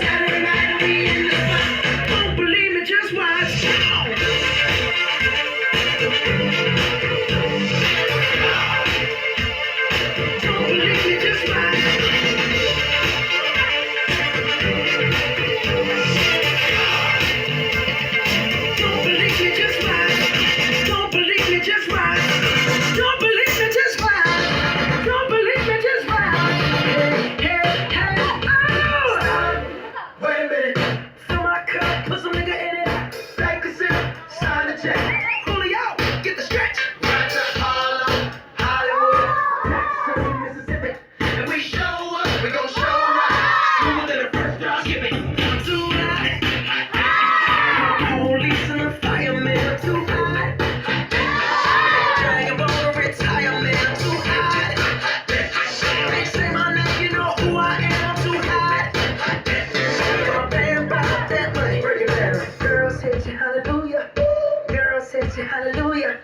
Saturday night and we in the spot. Don't believe me, just watch. Don't believe me, just watch. Don't believe me, just watch. Don't believe me, just watch. Don't believe me, just watch. Don't believe me, just watch. Hey, hey, oh! Wait a minute. Fill my cup, put some nigga in it. Take a sip, sign the check. Julio, get the stretch. Right to Harlem, Hollywood, Texas, Mississippi. And we show up, we gon' show out. Smoother than the first drop. Skip it. I'm too hot. Police and the firemen, I'm too hot. Dragon Ball retirement, I'm too hot. They say my name, you know who I am, I'm too hot. My band about that money. Break it down. Girls hit you, hallelujah. Girls hit you, hallelujah.